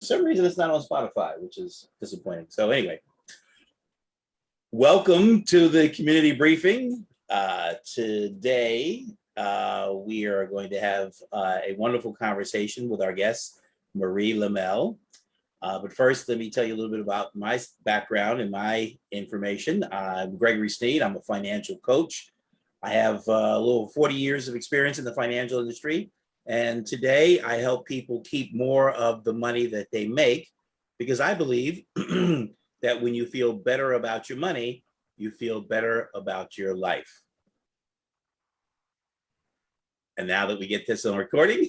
some reason it's not on Spotify, which is disappointing. So anyway, welcome to the community briefing. Today, we are going to have a wonderful conversation with our guest, Marie Lemelle. But first, let me tell you a little bit about my background and my information. I'm Gregory Sneed. I'm a financial coach. I have a little 40 years of experience in the financial industry. And today I help people keep more of the money that they make, because I believe that when you feel better about your money, you feel better about your life. And now that we get this on recording,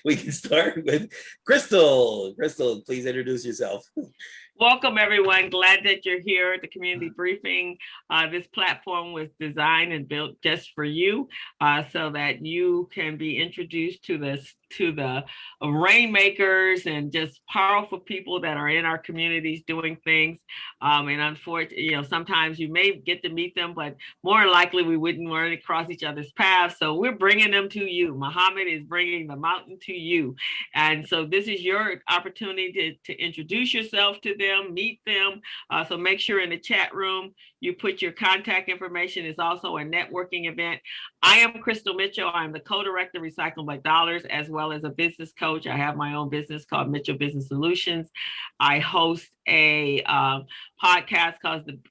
we can start with Crystal. Crystal, please introduce yourself. Welcome, everyone. Glad that you're here at the community briefing. This platform was designed and built just for you, so that you can be introduced to the rainmakers and just powerful people that are in our communities doing things. And unfortunately, sometimes you may get to meet them, but more likely we wouldn't run across each other's paths. So we're bringing them to you. Muhammad is bringing the mountain to you. And so this is your opportunity to introduce yourself to them, meet them. So make sure in the chat room you put your contact information. It's also a networking event. I am Crystal Mitchell. I'm the co-director of Recycle by Dollars, as well as a business coach. I have my own business called Mitchell Business Solutions. I host a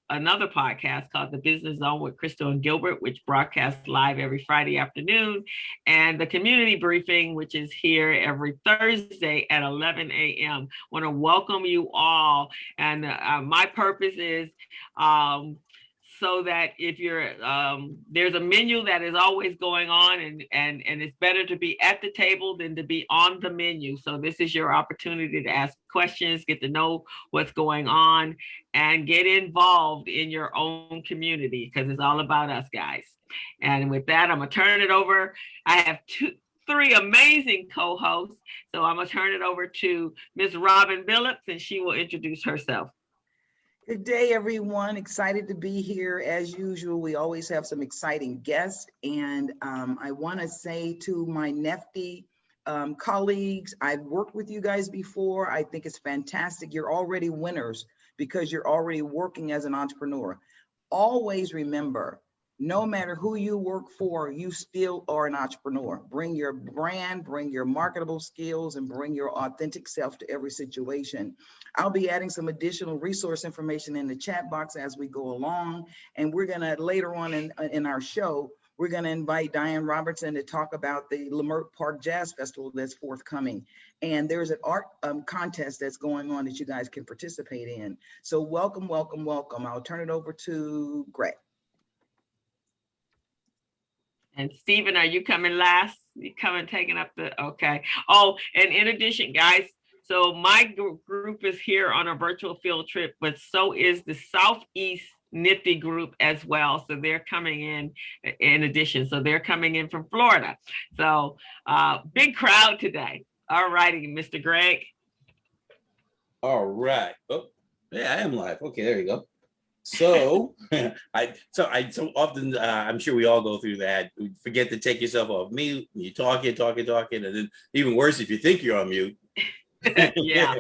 another podcast called The Business Zone with Crystal and Gilbert, which broadcasts live every Friday afternoon, and the community briefing, which is here every Thursday at 11 a.m. I want to welcome you all, and my purpose is so that if you're there's a menu that is always going on, and it's better to be at the table than to be on the menu. So this is your opportunity to ask questions, get to know what's going on, and get involved in your own community, because it's all about us, guys. And with that, I'm gonna turn it over. I have three amazing co-hosts, so I'm gonna turn it over to Ms. Robin Billups, and she will introduce herself. Good day, everyone. Excited to be here. As usual, we always have some exciting guests. And I want to say to my Nifty colleagues, I've worked with you guys before. I think it's fantastic. You're already winners because you're already working as an entrepreneur. Always remember, no matter who you work for, you still are an entrepreneur. Bring your brand, bring your marketable skills, and bring your authentic self to every situation. I'll be adding some additional resource information in the chat box as we go along. And we're gonna, later on in our show, we're gonna invite Diane Robertson to talk about the Lemelle Park Jazz Festival that's forthcoming. And there's an art contest that's going on that you guys can participate in. So welcome, welcome, welcome. I'll turn it over to Greg. And Stephen, are you coming last? You coming, taking up the, okay. Oh, and in addition, guys, so my group is here on a virtual field trip, but so is the Southeast Nifty group as well. So they're coming in addition. So they're coming in from Florida. So big crowd today. All righty, Mr. Greg. All right. Oh, yeah, I am live. Okay, there you go. So so often I'm sure we all go through that. You forget to take yourself off mute. You're talking, and then even worse if you think you're on mute. Yeah.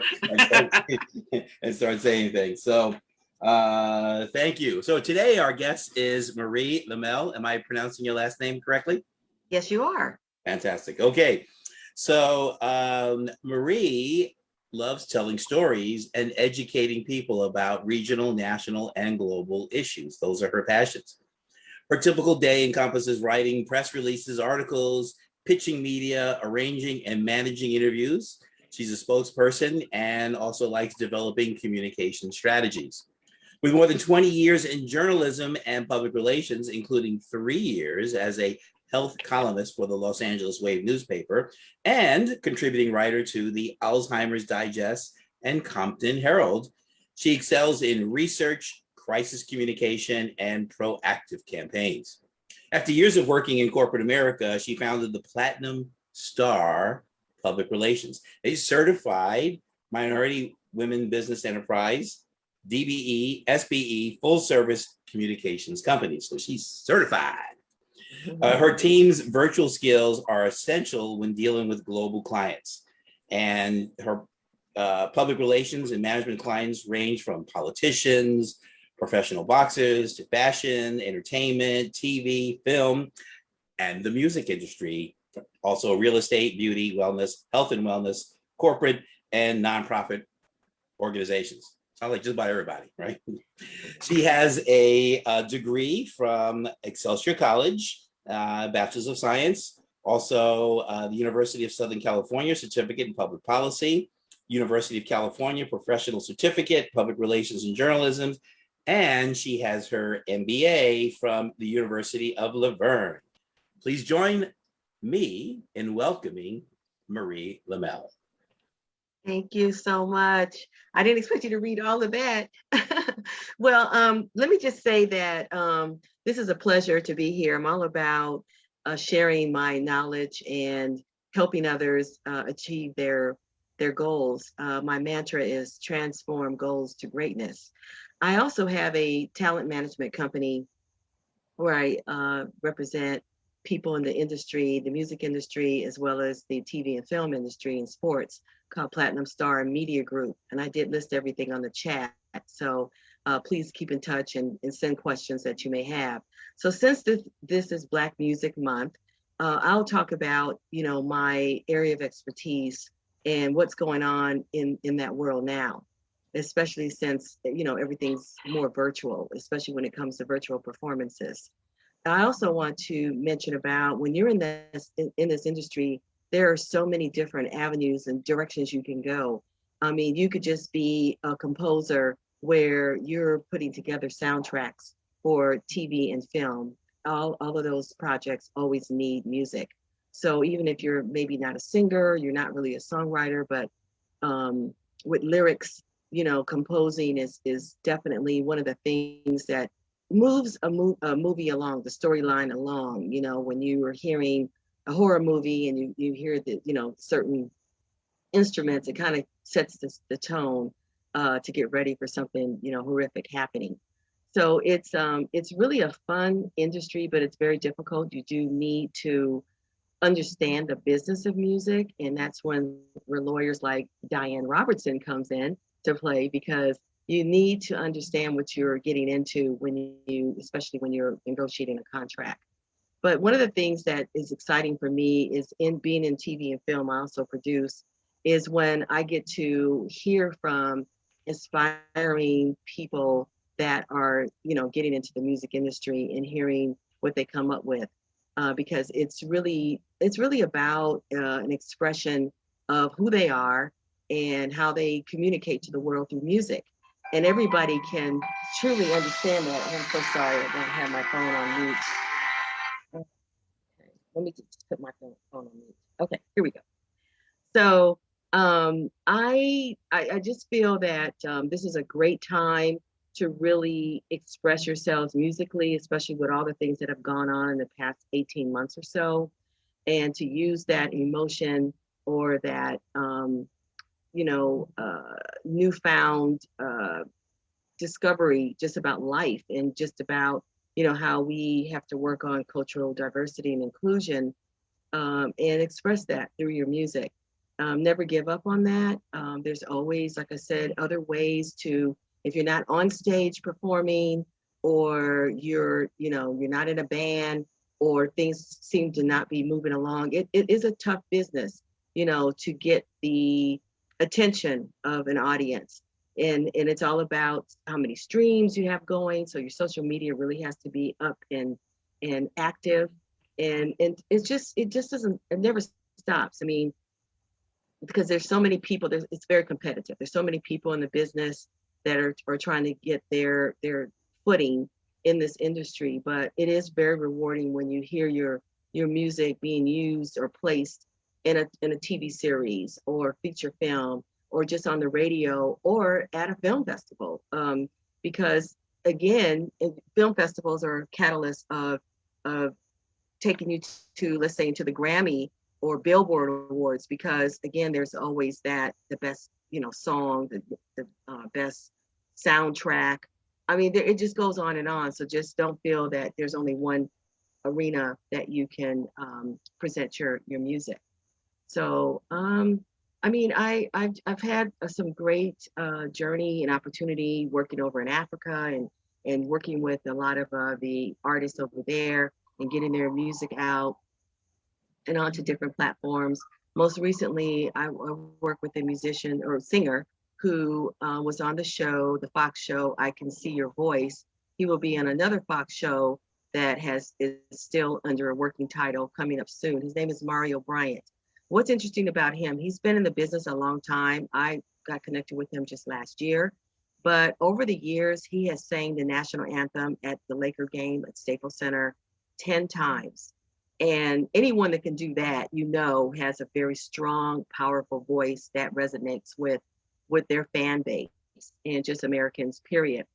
and start saying things. So thank you. So today our guest is Marie Lemelle. Am I pronouncing your last name correctly? Yes, you are. Fantastic. Okay. So Marie loves telling stories and educating people about regional, national, and global issues. Those are her passions. Her typical day encompasses writing press releases, articles, pitching media, arranging and managing interviews. She's a spokesperson and also likes developing communication strategies. With more than 20 years in journalism and public relations, including 3 years as a health columnist for the Los Angeles Wave newspaper and contributing writer to the Alzheimer's Digest and Compton Herald, she excels in research, crisis communication, and proactive campaigns. After years of working in corporate America, she founded the Platinum Star Public Relations, a certified minority women business enterprise, DBE, SBE, full service communications company. So she's certified. Her team's virtual skills are essential when dealing with global clients, and her Public relations and management clients range from politicians, professional boxers, to fashion, entertainment, TV, film, and the music industry. Also real estate, beauty, wellness, health and wellness, corporate and nonprofit organizations. Sounds like just about everybody, right? She has a degree from Excelsior College, Bachelor's of Science, also the University of Southern California, Certificate in Public Policy, University of California, Professional Certificate, Public Relations and Journalism, and she has her MBA from the University of Laverne. Please join me in welcoming Marie Lemelle. Thank you so much. I didn't expect you to read all of that. Well, let me just say that this is a pleasure to be here. I'm all about sharing my knowledge and helping others achieve their goals. My mantra is transform goals to greatness. I also have a talent management company where I represent people in the industry, the music industry, as well as the TV and film industry and sports, called Platinum Star Media Group. And I did list everything on the chat. So please keep in touch and send questions that you may have. So since this is Black Music Month, I'll talk about, my area of expertise and what's going on in that world now, especially since, everything's more virtual, especially when it comes to virtual performances. I also want to mention about when you're in this industry, there are so many different avenues and directions you can go. I mean, you could just be a composer where you're putting together soundtracks for TV and film. All of those projects always need music. So even if you're maybe not a singer, you're not really a songwriter, but with lyrics, composing is definitely one of the things that moves a movie along, the storyline along. When you are hearing a horror movie and you hear the certain instruments, it kind of sets the tone to get ready for something horrific happening. So it's really a fun industry, but it's very difficult. You do need to understand the business of music, and that's where lawyers like Diane Robertson comes in to play, because you need to understand what you're getting into especially when you're negotiating a contract. But one of the things that is exciting for me is being in TV and film, I also produce, is when I get to hear from inspiring people that are, getting into the music industry and hearing what they come up with, because it's really about an expression of who they are and how they communicate to the world through music. And everybody can truly understand that. I'm so sorry, I don't have my phone on mute. Okay, let me just put my phone on mute. Okay, here we go. So I just feel that this is a great time to really express yourselves musically, especially with all the things that have gone on in the past 18 months or so, and to use that emotion or that newfound discovery just about life and just about how we have to work on cultural diversity and inclusion, and express that through your music. Never give up on that. There's always, like I said, other ways to, if you're not on stage performing, or you're not in a band, or things seem to not be moving along, it is a tough business, to get the attention of an audience. And it's all about how many streams you have going. So your social media really has to be up and active. And it never stops. I mean, because there's so many people, it's very competitive. There's so many people in the business that are trying to get their footing in this industry. But it is very rewarding when you hear your music being used or placed in a TV series or feature film, or just on the radio or at a film festival. Because again, film festivals are a catalyst of taking you to, let's say, into the Grammy or Billboard Awards, because again, there's always the best, song, the best soundtrack. I mean, it just goes on and on. So just don't feel that there's only one arena that you can present your music. So I mean, I've had some great journey and opportunity working over in Africa and working with a lot of the artists over there and getting their music out and onto different platforms. Most recently, I work with a musician or singer who was on the show, the Fox show, I Can See Your Voice. He will be on another Fox show that is still under a working title coming up soon. His name is Mario Bryant. What's interesting about him, he's been in the business a long time. I got connected with him just last year. But over the years, he has sang the national anthem at the Laker game at Staples Center 10 times. And anyone that can do that, you know, has a very strong, powerful voice that resonates with their fan base and just Americans, period.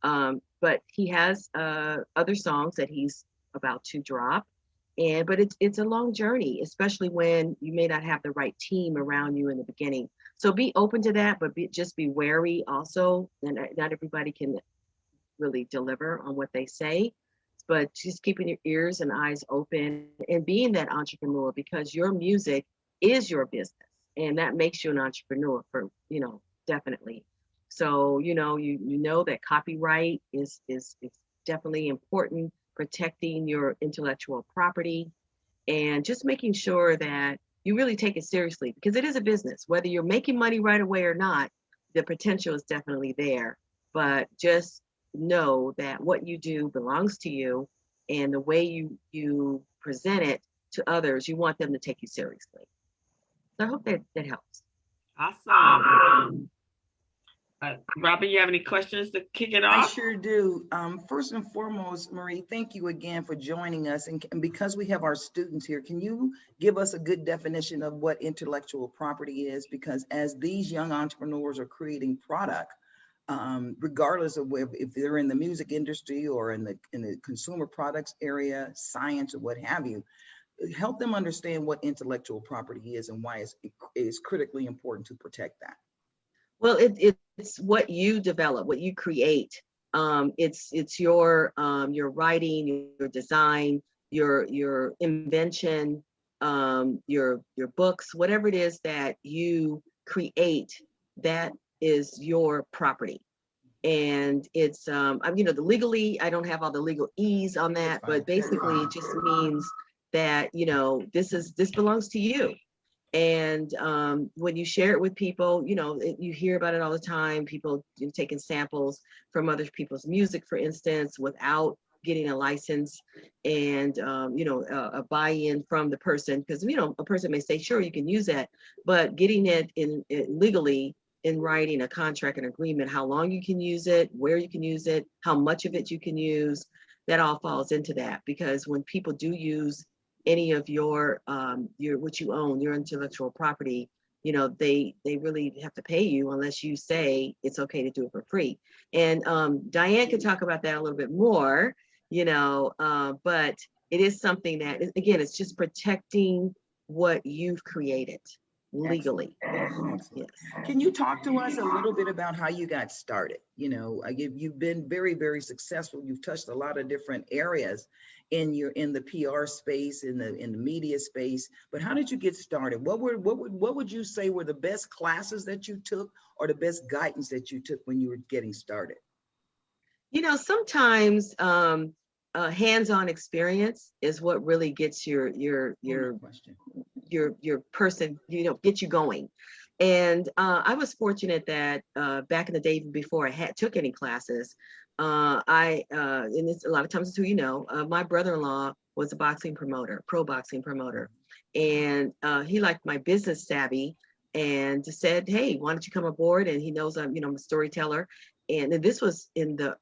But he has other songs that he's about to drop. But it's a long journey, especially when you may not have the right team around you in the beginning. So be open to that, but just be wary also. And not everybody can really deliver on what they say, but just keeping your ears and eyes open and being that entrepreneur, because your music is your business, and that makes you an entrepreneur for, definitely. So, you know that copyright is definitely important, protecting your intellectual property and just making sure that you really take it seriously, because it is a business. Whether you're making money right away or not, the potential is definitely there. But just know that what you do belongs to you, and the way you present it to others, you want them to take you seriously. So I hope that helps. Awesome. Robin, you have any questions to kick it off? I sure do. First and foremost, Marie, thank you again for joining us. And because we have our students here, can you give us a good definition of what intellectual property is? Because as these young entrepreneurs are creating product, regardless of if they're in the music industry or in the consumer products area, science or what have you, help them understand what intellectual property is and why it's critically important to protect that. Well, it's what you develop, what you create. It's your writing, your design, your invention, your books, whatever it is that you create, that is your property. And it's legally, I don't have all the legal ease on that, but basically it just means that this belongs to you. And when you share it with people, you hear about it all the time. People taking samples from other people's music, for instance, without getting a license and a buy-in from the person, because a person may say, sure, you can use that, but getting it legally in writing a contract, an agreement, how long you can use it, where you can use it, how much of it you can use, that all falls into that. Because when people do use any of your what you own, your intellectual property, they really have to pay you unless you say it's okay to do it for free. And Diane could talk about that a little bit more, but it is something that, again, it's just protecting what you've created legally. Excellent. Yes. Can you talk to us a little bit about how you got started? You've been very, very successful. You've touched a lot of different areas in the PR space, in the media space. But how did you get started? What would you say were the best classes that you took, or the best guidance that you took when you were getting started? Sometimes hands-on experience is what really gets your person, get you going. And I was fortunate that back in the day, even before I took any classes, and it's a lot of times it's who my brother-in-law was a pro boxing promoter, and he liked my business savvy and just said, hey, why don't you come aboard? And he knows I'm a storyteller, and this was in the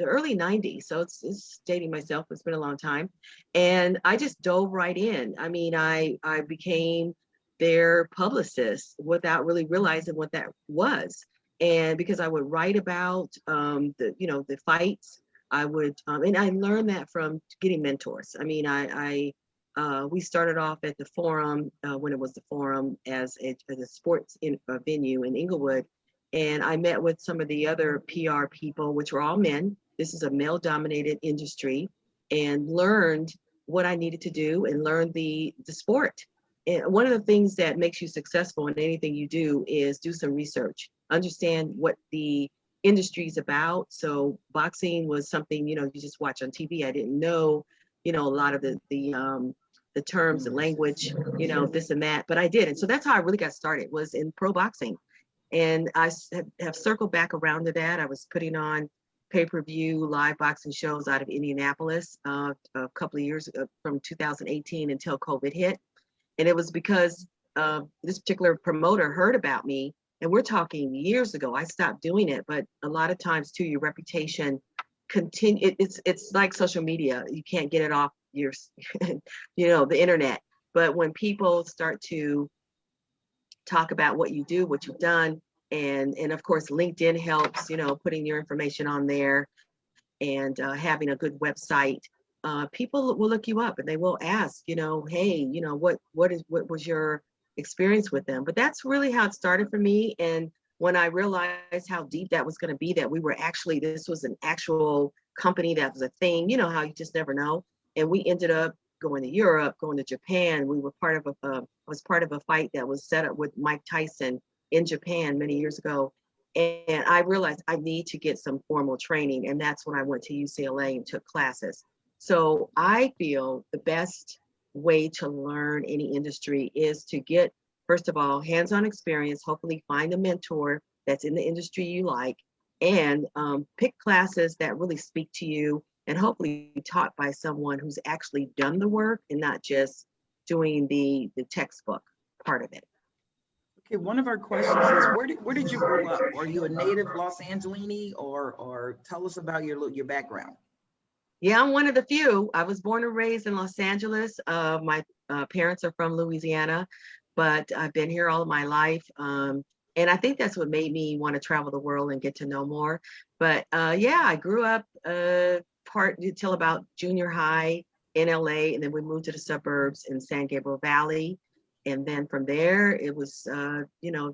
early 90s. So it's dating myself. It's been a long time. And I just dove right in. I mean, I became their publicist without really realizing what that was. And because I would write about the fights, I would, and I learned that from getting mentors. I mean, we started off at the Forum when it was the Forum as a sports venue in Inglewood. And I met with some of the other PR people, which were all men. This is a male-dominated industry, and learned what I needed to do and learned the sport. one of the things that makes you successful in anything you do is do some research, understand what the industry is about. So boxing was something, you just watch on TV. I didn't know, a lot of the terms, the language, this and that, but I did. And so that's how I really got started, was in pro boxing. And I have circled back around to that. I was putting on pay-per-view live boxing shows out of Indianapolis a couple of years ago, from 2018 until COVID hit. And it was because this particular promoter heard about me, and we're talking years ago. I stopped doing it, but a lot of times too, your reputation continue. It's like social media. You can't get it off your, the internet. But when people start to talk about what you do, what you've done, and of course, LinkedIn helps. Putting your information on there, and having a good website. People will look you up and they will ask, hey, what was your experience with them? But that's really how it started for me. And when I realized how deep that was going to be, that this was an actual company, that was a thing, how you just never know. And we ended up going to Europe, going to Japan. We were part of a fight that was set up with Mike Tyson in Japan many years ago. And I realized I need to get some formal training. And that's when I went to UCLA and took classes. So I feel the best way to learn any industry is to get, first of all, hands-on experience, hopefully find a mentor that's in the industry you like, and pick classes that really speak to you, and hopefully taught by someone who's actually done the work and not just doing the textbook part of it. Okay, one of our questions is, where did you grow up? Are you a native Los Angeles, or tell us about your background? Yeah, I'm one of the few. I was born and raised in Los Angeles. My parents are from Louisiana, but I've been here all of my life. And I think that's what made me want to travel the world and get to know more. But yeah, I grew up till about junior high in LA, and then we moved to the suburbs in San Gabriel Valley. And then from there, it was,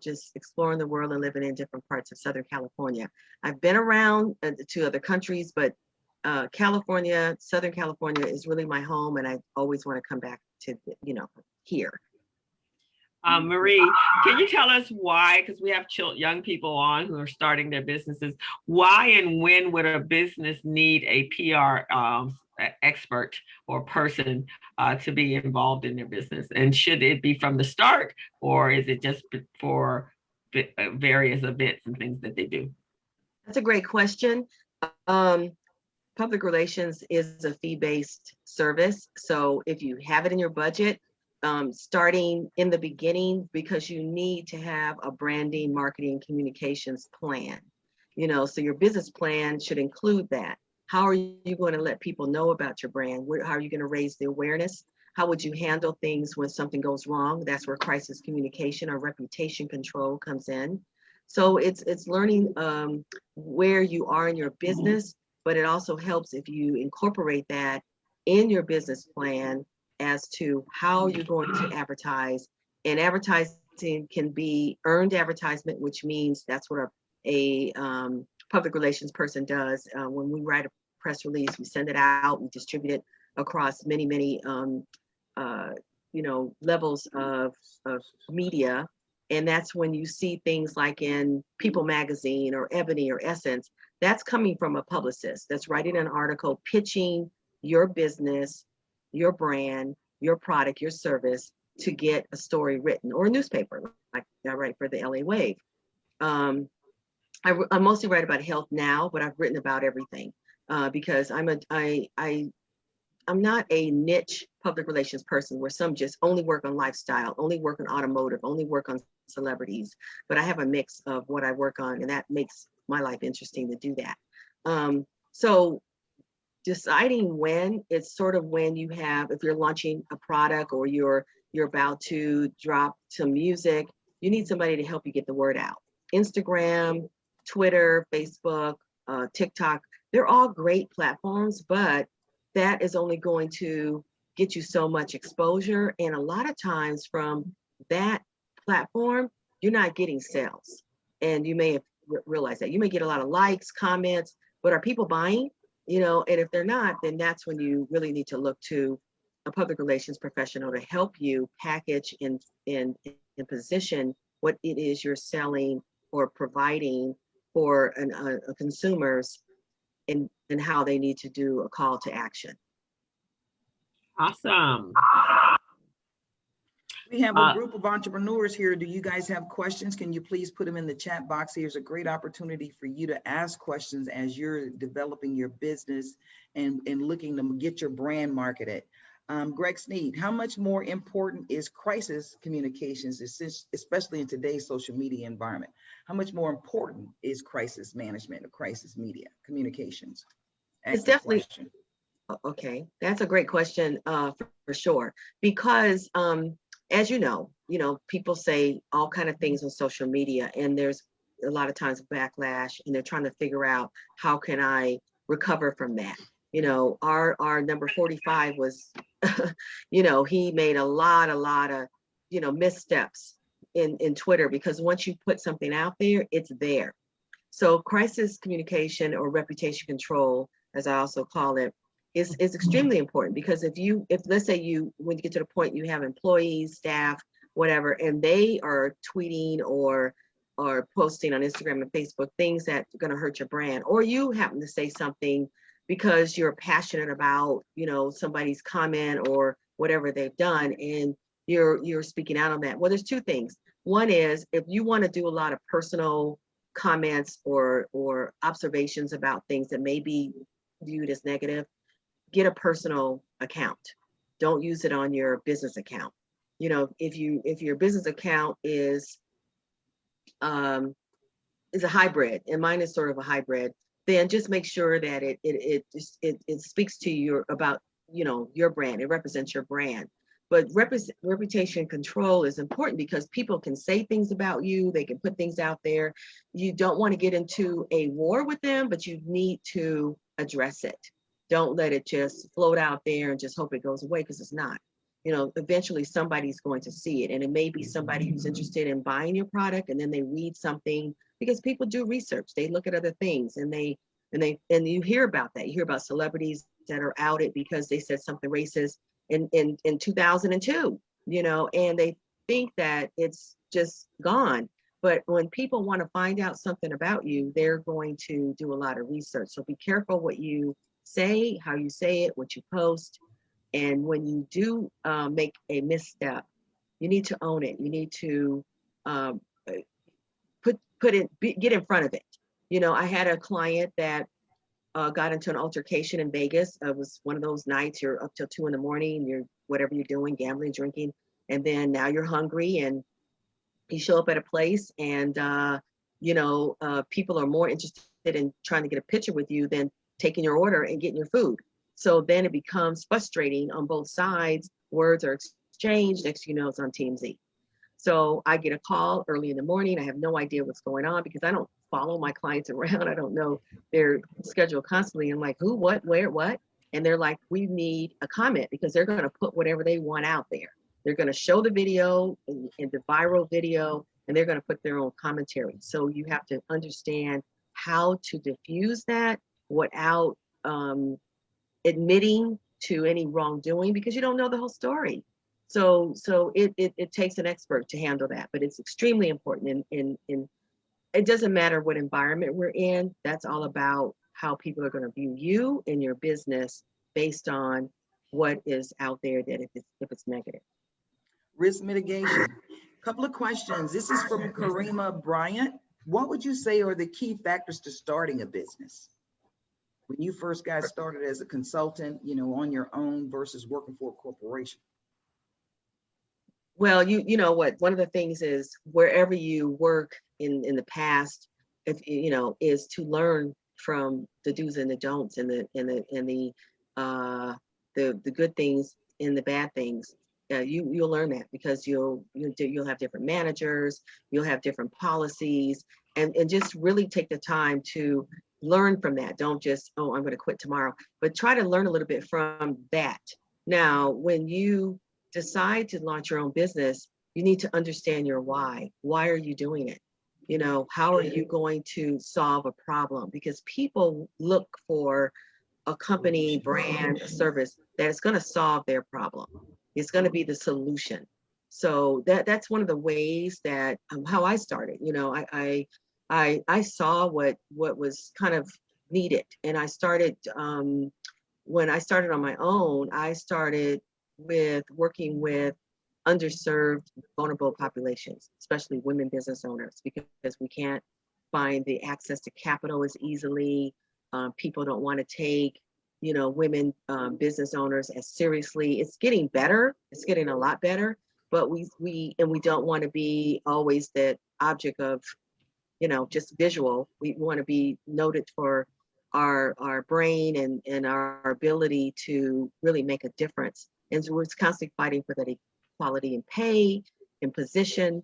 just exploring the world and living in different parts of Southern California. I've been around to other countries, but California, Southern California is really my home, and I always want to come back to, here. Marie, can you tell us why, because we have young people on who are starting their businesses, why and when would a business need a PR expert or person to be involved in their business? And should it be from the start, or is it just for various events and things that they do? That's a great question. Public relations is a fee-based service. So if you have it in your budget, starting in the beginning, because you need to have a branding, marketing, communications plan, so your business plan should include that. How are you going to let people know about your brand? How are you going to raise the awareness? How would you handle things when something goes wrong? That's where crisis communication or reputation control comes in. So it's learning where you are in your business, but it also helps if you incorporate that in your business plan as to how you're going to advertise. And advertising can be earned advertisement, which means that's what a public relations person does. When we write a press release, we send it out, we distribute it across many levels of media. And that's when you see things like in People magazine or Ebony or Essence, that's coming from a publicist that's writing an article pitching your business, your brand, your product, your service to get a story written, or a newspaper, like I write for the LA Wave. I mostly write about health now, but I've written about everything because I'm not a niche public relations person where some just only work on lifestyle, only work on automotive, only work on celebrities, but I have a mix of what I work on, and that makes my life interesting to do that. So deciding when, it's sort of when you have, if you're launching a product or you're about to drop some music, you need somebody to help you get the word out. Instagram, Twitter, Facebook, TikTok, they're all great platforms, but that is only going to get you so much exposure. And a lot of times from that platform, you're not getting sales. And you may have realized that. You may get a lot of likes, comments, but are people buying? And if they're not, then that's when you really need to look to a public relations professional to help you package and position what it is you're selling or providing for consumers and how they need to do a call to action. Awesome. We have a group of entrepreneurs here. Do you guys have questions? Can you please put them in the chat box? Here's a great opportunity for you to ask questions as you're developing your business and looking to get your brand marketed. Greg Sneed, how much more important is crisis communications, especially in today's social media environment? How much more important is crisis management or crisis media communications? It's definitely, okay, that's a great question for sure. Because as you know, people say all kind of things on social media, and there's a lot of times backlash, and they're trying to figure out how can I recover from that. Our number 45 was, he made a lot of, missteps in Twitter, because once you put something out there, it's there. So crisis communication or reputation control, as I also call it, is extremely important, because if let's say when you get to the point you have employees, staff, whatever, and they are tweeting or posting on Instagram and Facebook things that are going to hurt your brand, or you happen to say something because you're passionate about, somebody's comment or whatever they've done, and you're speaking out on that. Well, there's two things. One is, if you want to do a lot of personal comments or observations about things that may be viewed as negative, get a personal account. Don't use it on your business account. If your business account is a hybrid, and mine is sort of a hybrid, then just make sure that it speaks to you about your brand. It represents your brand. But reputation control is important, because people can say things about you. They can put things out there. You don't want to get into a war with them, but you need to address it. Don't let it just float out there and just hope it goes away, because it's not. Eventually somebody's going to see it, and it may be somebody who's interested in buying your product, and then they read something, because people do research. They look at other things, and you hear about that. You hear about celebrities that are outed because they said something racist in 2002, and they think that it's just gone. But when people want to find out something about you, they're going to do a lot of research. So be careful what you say, how you say it, what you post. And when you do make a misstep, you need to own it. You need to get in front of it. I had a client that got into an altercation in Vegas. It was one of those nights you're up till 2 a.m, you're whatever you're doing, gambling, drinking, and then now you're hungry, and you show up at a place, and people are more interested in trying to get a picture with you than taking your order and getting your food. So then it becomes frustrating on both sides. Words are exchanged. Next thing you know, it's on TMZ. So I get a call early in the morning. I have no idea what's going on, because I don't follow my clients around. I don't know their schedule constantly. I'm like, who, what, where, what? And they're like, we need a comment, because they're going to put whatever they want out there. They're going to show the video and the viral video, and they're going to put their own commentary. So you have to understand how to diffuse that without admitting to any wrongdoing, because you don't know the whole story. So it takes an expert to handle that, but it's extremely important. And it doesn't matter what environment we're in. That's all about how people are going to view you and your business based on what is out there, that if it's negative. Risk mitigation. Couple of questions. This is from Karima Bryant. What would you say are the key factors to starting a business? When you first got started as a consultant, on your own versus working for a corporation? Well, you know what, one of the things is, wherever you work in the past, if is to learn from the do's and the don'ts, and the good things and the bad things. You'll learn that, because you'll have different managers, you'll have different policies, and just really take the time to learn from that. Don't just, I'm going to quit tomorrow, but try to learn a little bit from that. Now, when you decide to launch your own business, you need to understand your why. Why are you doing it? How are you going to solve a problem? Because people look for a company, brand, a service that is going to solve their problem. It's going to be the solution. So that's one of the ways that how I started. You know, I saw what was kind of needed, and I started when I started on my own. I started with working with underserved, vulnerable populations, especially women business owners, because we can't find the access to capital as easily. People don't want to take, you know, women business owners as seriously. It's getting better. It's getting a lot better, but we don't want to be always that object of, you know, just visual. We want to be noted for our brain and our ability to really make a difference. And so we're constantly fighting for that equality in pay, in position.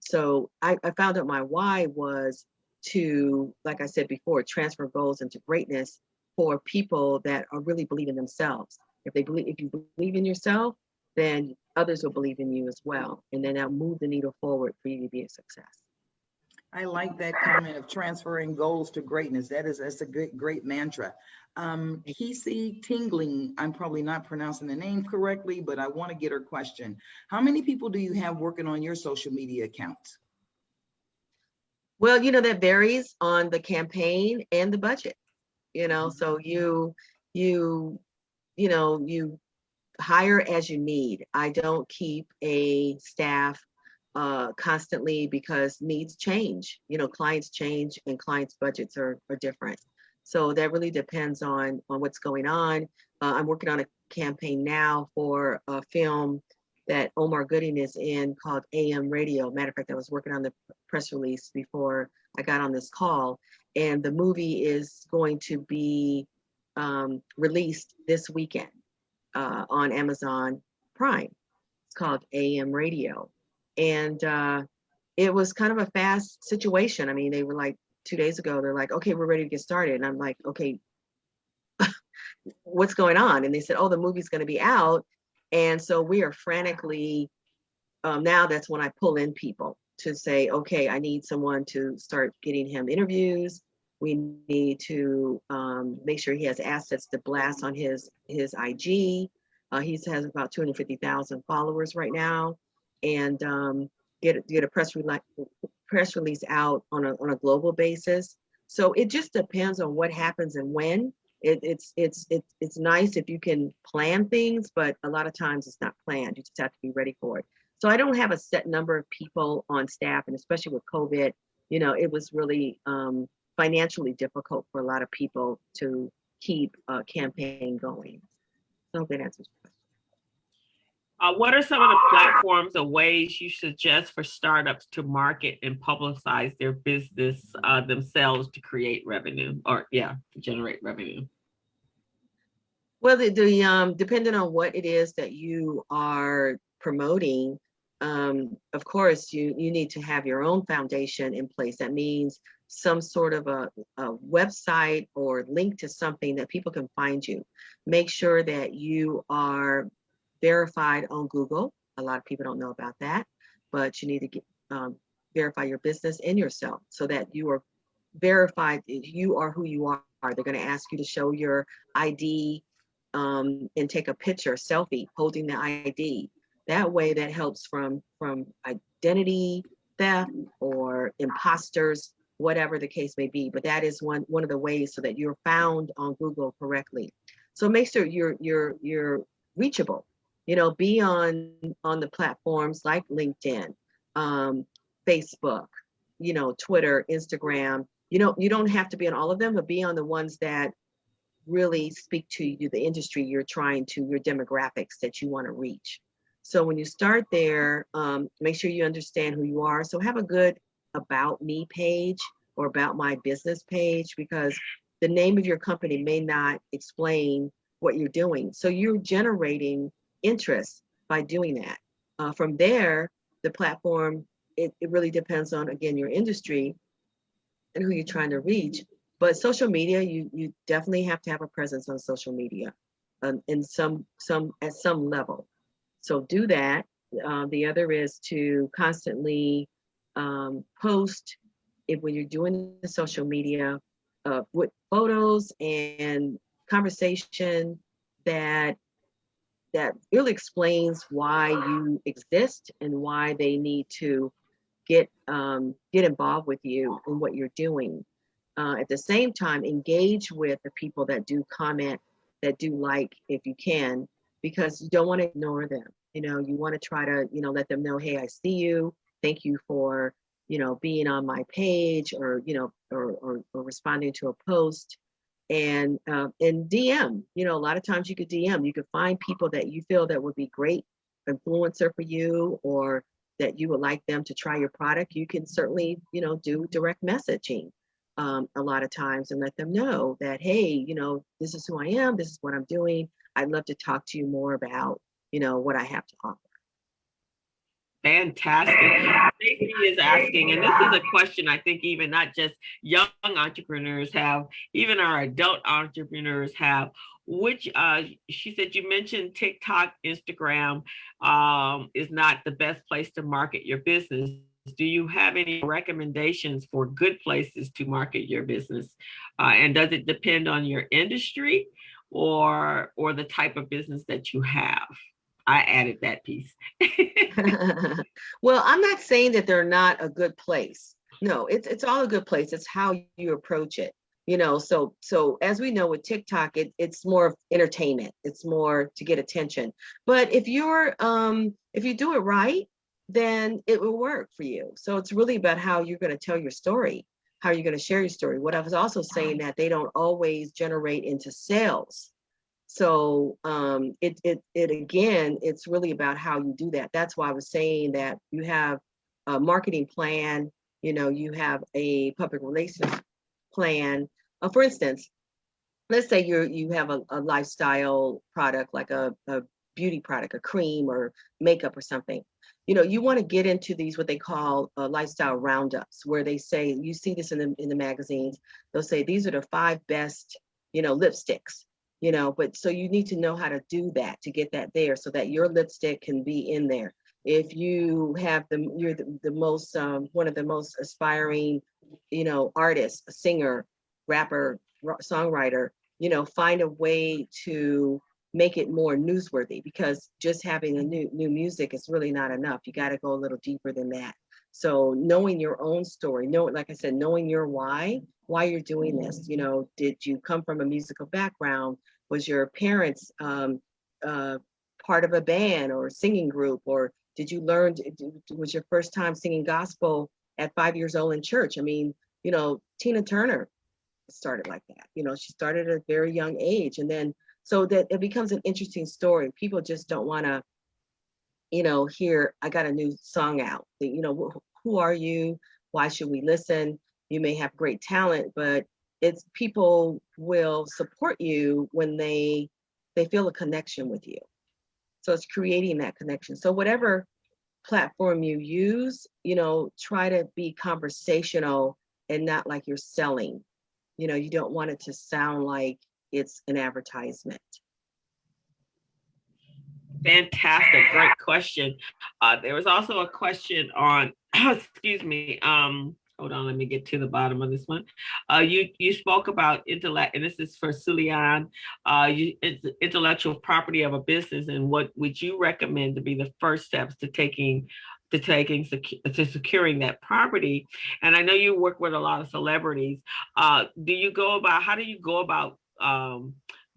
So I found out my why was to, like I said before, transfer goals into greatness for people that are really believing themselves. If you believe in yourself, then others will believe in you as well. And then that'll move the needle forward for you to be a success. I like that comment of transferring goals to greatness. That's a great mantra. Kesey Tingling, I'm probably not pronouncing the name correctly, but I want to get her question. How many people do you have working on your social media accounts? Well, you know, that varies on the campaign and the budget, you know, so you know, you hire as you need. I don't keep a staff constantly because needs change. You know, clients change and clients' budgets are different. So that really depends on what's going on. I'm working on a campaign now for a film that Omar Gooding is in called AM Radio. Matter of fact, I was working on the press release before I got on this call. And the movie is going to be released this weekend on Amazon Prime. It's called AM Radio. And it was kind of a fast situation. I mean, they were like 2 days ago, they're like, okay, we're ready to get started. And I'm like, okay, what's going on? And they said, oh, the movie's going to be out. And so we are frantically, now that's when I pull in people to say, okay, I need someone to start getting him interviews. We need to make sure he has assets to blast on his IG. He has about 250,000 followers right now. And get a press release out on a global basis. So it just depends on what happens and when. It's nice if you can plan things, but a lot of times it's not planned. You just have to be ready for it. So I don't have a set number of people on staff, and especially with COVID, you know, it was really financially difficult for a lot of people to keep a campaign going. So I hope that answers your question. What are some of the platforms or ways you suggest for startups to market and publicize their business themselves to create revenue to generate revenue? Well, depending on what it is that you are promoting, of course, you need to have your own foundation in place. That means some sort of a website or link to something that people can find you. Make sure that you are verified on Google. A lot of people don't know about that, but you need to verify your business and yourself so that you are verified. You are who you are. They're going to ask you to show your ID and take a picture, selfie, holding the ID. That way, that helps from identity theft or imposters, whatever the case may be. But that is one of the ways so that you're found on Google correctly. So make sure you're reachable. You know, be on the platforms like LinkedIn, Facebook, you know, Twitter, Instagram. You know, you don't have to be on all of them, but be on the ones that really speak to you, the industry your demographics that you want to reach. So when you start there, make sure you understand who you are. So have a good about me page or about my business page, because the name of your company may not explain what you're doing. So you're generating interest by doing that. From there, the platform, it really depends on, again, your industry and who you're trying to reach. But social media, you definitely have to have a presence on social media in some at some level. So do that. The other is to constantly post when you're doing the social media with photos and conversation that really explains why you exist and why they need to get involved with you in what you're doing. At the same time, engage with the people that do comment, that do like, if you can, because you don't want to ignore them. You want to try to, let them know, hey, I see you. Thank you for, being on my page, or, or responding to a post. And DM, a lot of times you could DM, you could find people that you feel that would be great influencer for you, or that you would like them to try your product. You can certainly, do direct messaging a lot of times, and let them know that, hey, this is who I am, this is what I'm doing. I'd love to talk to you more about, what I have to offer. Fantastic. Stacy is asking, and this is a question I think even not just young entrepreneurs have, even our adult entrepreneurs have, which she said, you mentioned TikTok, Instagram is not the best place to market your business. Do you have any recommendations for good places to market your business? And does it depend on your industry or the type of business that you have? I added that piece. Well, I'm not saying that they're not a good place. No, it's all a good place. It's how you approach it. So as we know with TikTok, it's more of entertainment. It's more to get attention. But if you do it right, then it will work for you. So it's really about how you're going to tell your story, how you're going to share your story. What I was also saying, that they don't always generate into sales. So it again, it's really about how you do that. That's why I was saying that you have a marketing plan, you have a public relations plan. For instance, let's say you have a lifestyle product, like a beauty product, a cream or makeup or something. You want to get into these, what they call lifestyle roundups, where they say, you see this in the magazines, they'll say, these are the 5 best, lipsticks. But so you need to know how to do that, to get that there, so that your lipstick can be in there. If you have you're the most, one of the most aspiring, artists, a singer, rapper, songwriter, find a way to make it more newsworthy, because just having a new music is really not enough. You got to go a little deeper than that. So knowing your own story, like I said, knowing your why you're doing this. Did you come from a musical background? Was your parents part of a band or a singing group? Or did you learn, was your first time singing gospel at 5 years old in church? I mean, Tina Turner started like that. She started at a very young age. And then, so that it becomes an interesting story. People just don't want to, hear, I got a new song out. Who are you? Why should we listen? You may have great talent, but it's, people will support you when they feel a connection with you. So it's creating that connection. So whatever platform you use, try to be conversational and not like you're selling. You don't want it to sound like it's an advertisement. Fantastic. Great question. There was also a question on, excuse me, hold on, let me get to the bottom of this one. You spoke about intellect, and this is for Sulian, it's intellectual property of a business, and what would you recommend to be the first steps to securing that property? And I know you work with a lot of celebrities. How do you go about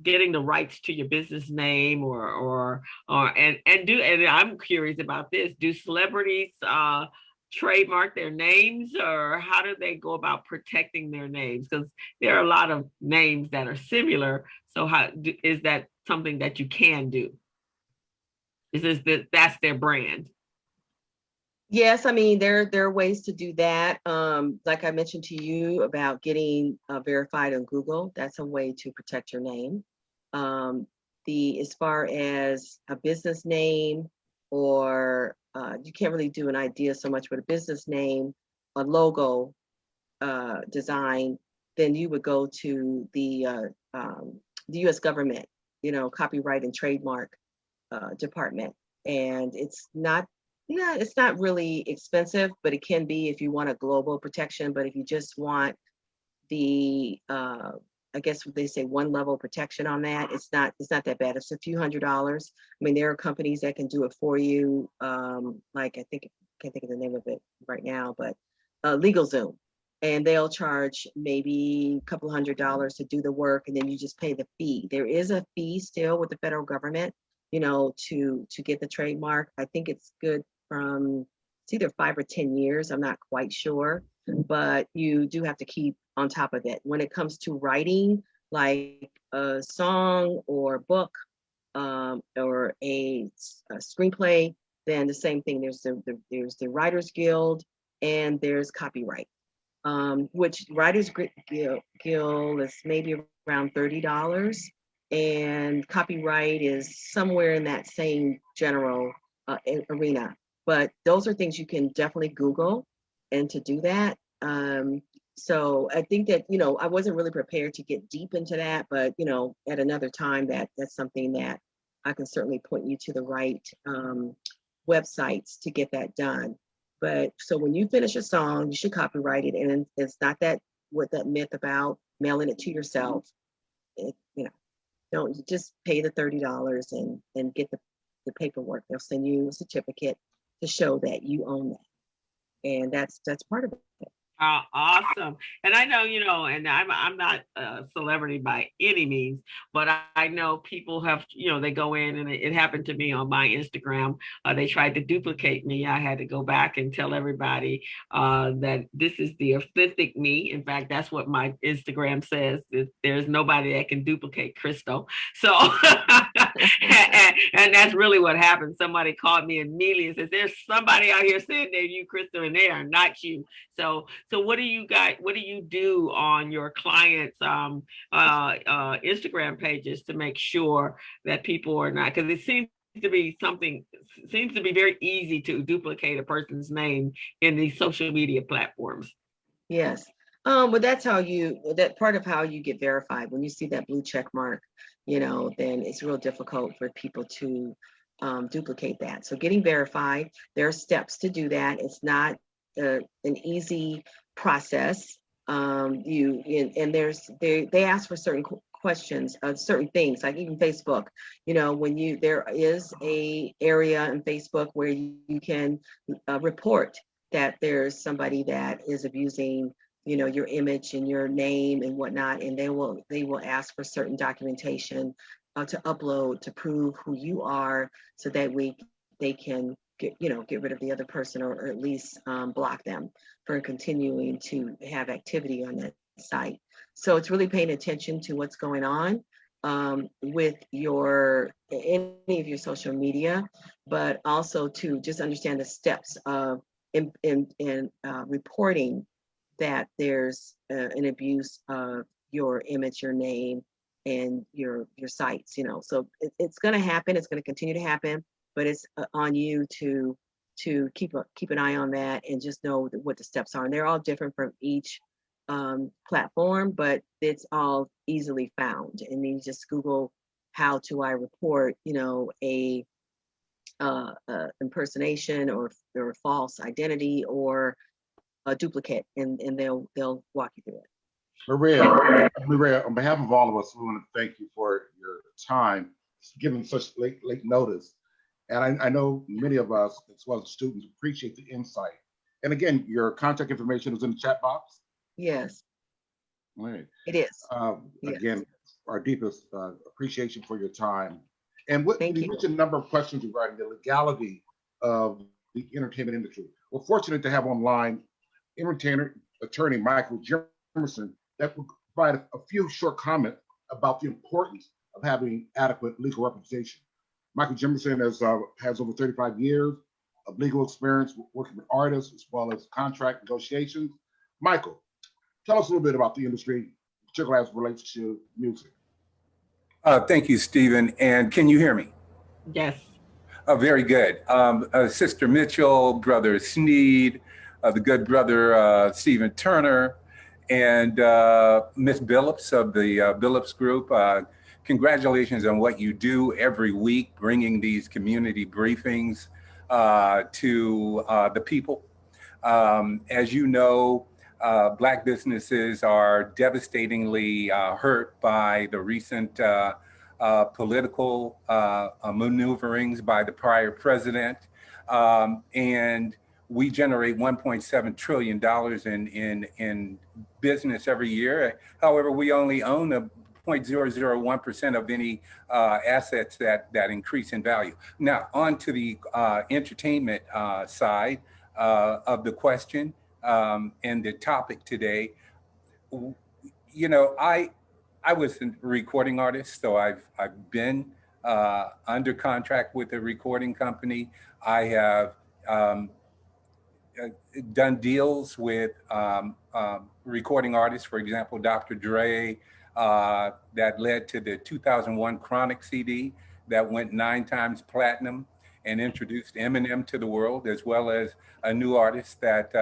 getting the rights to your business name, and I'm curious about this. Do celebrities trademark their names, or how do they go about protecting their names? Because there are a lot of names that are similar. So is that something that you can do? That's their brand? Yes, I mean, there are ways to do that. Like I mentioned to you about getting verified on Google, that's a way to protect your name. As far as a business name, or you can't really do an idea so much with a business name, a logo design, then you would go to the U.S. government, copyright and trademark department, and it's not really expensive, but it can be if you want a global protection. But if you just want the I guess what they say, one level protection on that. It's not that bad. It's a few $100s. I mean, there are companies that can do it for you. Like I can't think of the name of it right now, but LegalZoom. And they'll charge maybe a couple $100s to do the work, and then you just pay the fee. There is a fee still with the federal government, you know, to get the trademark. I think it's good from, it's either 5 or 10 years. I'm not quite sure, but you do have to keep on top of it. When it comes to writing, like a song or book, or a screenplay, then the same thing. There's the Writers Guild, and there's copyright. Which Writers Guild is maybe around $30, and copyright is somewhere in that same general arena. But those are things you can definitely Google and to do that. So I think that, you know, I wasn't really prepared to get deep into that, but, you know, at another time, that's something that I can certainly point you to the right websites to get that done. But so when you finish a song, you should copyright it. And it's not that what that myth about mailing it to yourself. You know, don't just pay the $30 and get the paperwork. They'll send you a certificate to show that you own that. And that's part of it. Awesome. And I know, you know, and I'm not a celebrity by any means, but I know people have, you know, they go in, and it happened to me on my Instagram. They tried to duplicate me. I had to go back and tell everybody that this is the authentic me. In fact, that's what my Instagram says. There's nobody that can duplicate Crystal. So, and that's really what happened. Somebody called me immediately and says, there's somebody out here saying they're you, Crystal, and they are not you. So what do you do on your clients' Instagram pages to make sure that people are not, because it seems to be very easy to duplicate a person's name in these social media platforms. Yes. But that's that part of how you get verified. When you see that blue check mark, you know, then it's real difficult for people to duplicate that. So getting verified, there are steps to do that. It's not an easy process. They ask for certain questions of certain things, like even Facebook, you know, there is a area in Facebook where you can report that there's somebody that is abusing, you know, your image and your name and whatnot, and they will ask for certain documentation to upload to prove who you are, so that they can get rid of the other person, or at least block them for continuing to have activity on that site. So it's really paying attention to what's going on with any of your social media, but also to just understand the steps of in reporting that there's an abuse of your image, your name, and your sites. You know, so it's going to happen. It's going to continue to happen. But it's on you to keep an eye on that, and just know what the steps are. And they're all different from each platform, but it's all easily found. And you just Google, how do I report, you know, a impersonation or false identity or a duplicate, and they'll walk you through it. Maria, on behalf of all of us, we want to thank you for your time, given such late notice. And I know many of us, as well as students, appreciate the insight. And again, your contact information is in the chat box. Yes. All right. It is. Yes. Again, our deepest appreciation for your time. And you mentioned a number of questions regarding the legality of the entertainment industry. We're fortunate to have online entertainer attorney Michael Jimerson that will provide a few short comments about the importance of having adequate legal representation. Michael Jimerson has over 35 years of legal experience working with artists as well as contract negotiations. Michael, tell us a little bit about the industry, particularly as it relates to music. Thank you, Stephen. And can you hear me? Yes. Very good. Sister Mitchell, Brother Sneed, the good brother Stephen Turner, and Miss Billups of the Billups Group. Congratulations on what you do every week, bringing these community briefings to the people. As you know, Black businesses are devastatingly hurt by the recent political maneuverings by the prior president. And we generate $1.7 trillion in business every year. However, we only own a 0.001% of any assets that increase in value. Now, on to the entertainment side of the question and the topic today. You know, I was a recording artist, so I've been under contract with a recording company. I have done deals with recording artists, for example, Dr. Dre, that led to the 2001 Chronic CD that went 9 times platinum and introduced Eminem to the world, as well as a new artist that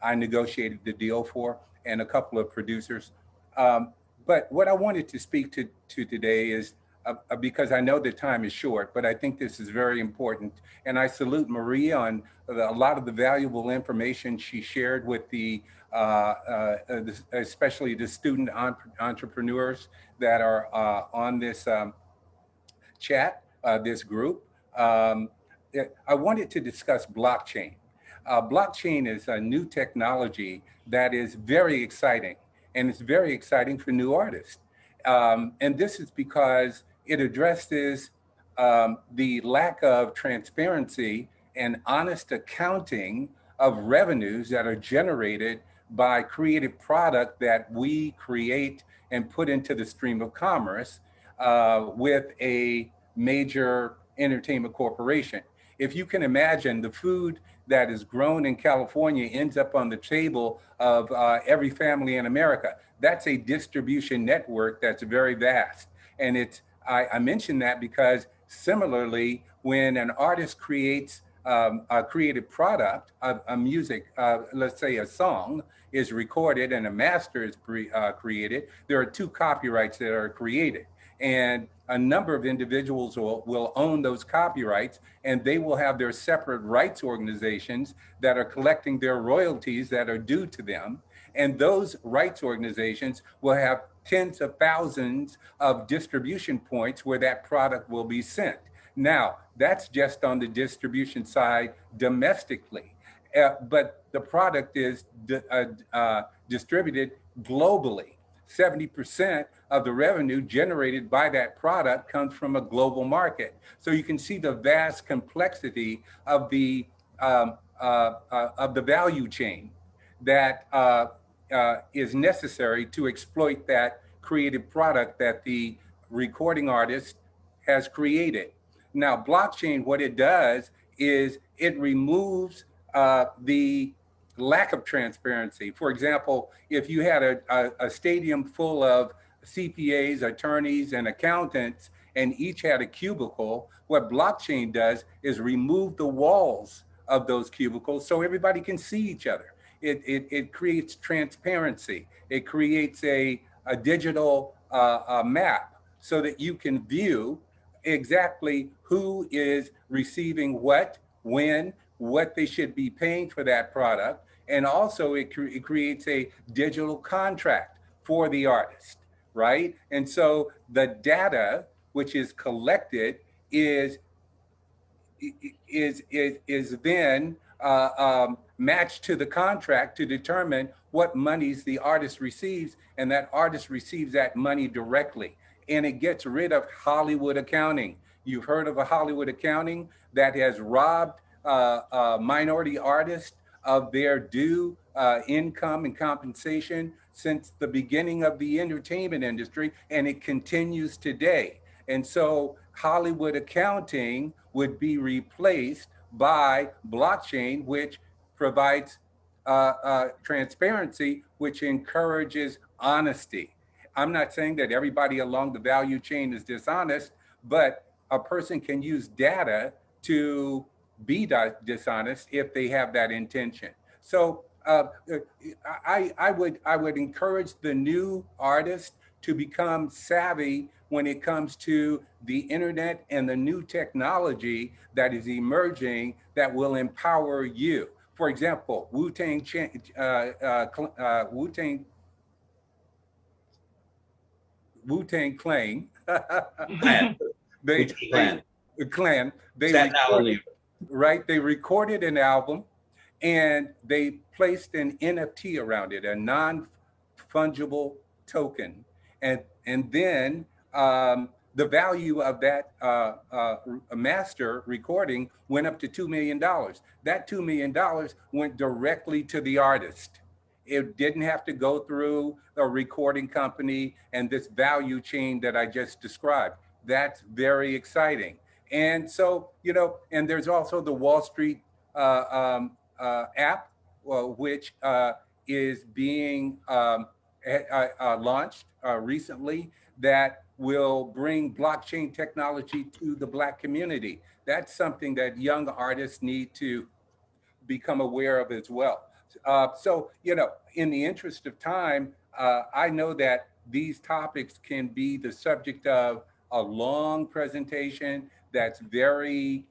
I negotiated the deal for, and a couple of producers. But what I wanted to speak to today is, because I know the time is short, but I think this is very important. And I salute Marie on a lot of the valuable information she shared with especially the student entrepreneurs that are on this chat, this group. I wanted to discuss blockchain. Blockchain is a new technology that is very exciting, and it's very exciting for new artists. And this is because it addresses the lack of transparency and honest accounting of revenues that are generated by creative product that we create and put into the stream of commerce with a major entertainment corporation. If you can imagine, the food that is grown in California ends up on the table of every family in America. That's a distribution network that's very vast. And I mention that because similarly, when an artist creates a creative product, a music, let's say a song is recorded and a master is created, there are 2 copyrights that are created. And a number of individuals will own those copyrights, and they will have their separate rights organizations that are collecting their royalties that are due to them. And those rights organizations will have tens of thousands of distribution points where that product will be sent. Now, that's just on the distribution side domestically, but the product is distributed globally. 70% of the revenue generated by that product comes from a global market. So you can see the vast complexity of the value chain that is necessary to exploit that creative product that the recording artist has created. Now, blockchain, what it does is it removes the lack of transparency. For example, if you had a stadium full of CPAs, attorneys, and accountants, and each had a cubicle, what blockchain does is remove the walls of those cubicles so everybody can see each other. It creates transparency. It creates a digital map so that you can view exactly who is receiving what, when, what they should be paying for that product. And also it creates a digital contract for the artist, right? And so the data which is collected is then matched to the contract to determine what monies the artist receives, and that artist receives that money directly. And it gets rid of Hollywood accounting. You've heard of a Hollywood accounting that has robbed minority artists of their due income and compensation since the beginning of the entertainment industry, and it continues today. And so Hollywood accounting would be replaced by blockchain, which provides transparency, which encourages honesty. I'm not saying that everybody along the value chain is dishonest, but a person can use data to be dishonest if they have that intention. So I would encourage the new artist to become savvy when it comes to the internet and the new technology that is emerging that will empower you. For example, Wu-Tang Clan, Clan. they, Wu-Tang Clan. the Clan, they Staten Island, New recorded, right? They recorded an album and they placed an NFT around it, a non-fungible token. And then the value of that master recording went up to $2 million. That $2 million went directly to the artist. It didn't have to go through a recording company and this value chain that I just described. That's very exciting. And so, you know, and there's also the Wall Street app, which is being launched recently, that will bring blockchain technology to the Black community. That's something that young artists need to become aware of as well. So, you know, in the interest of time, I know that these topics can be the subject of a long presentation that's very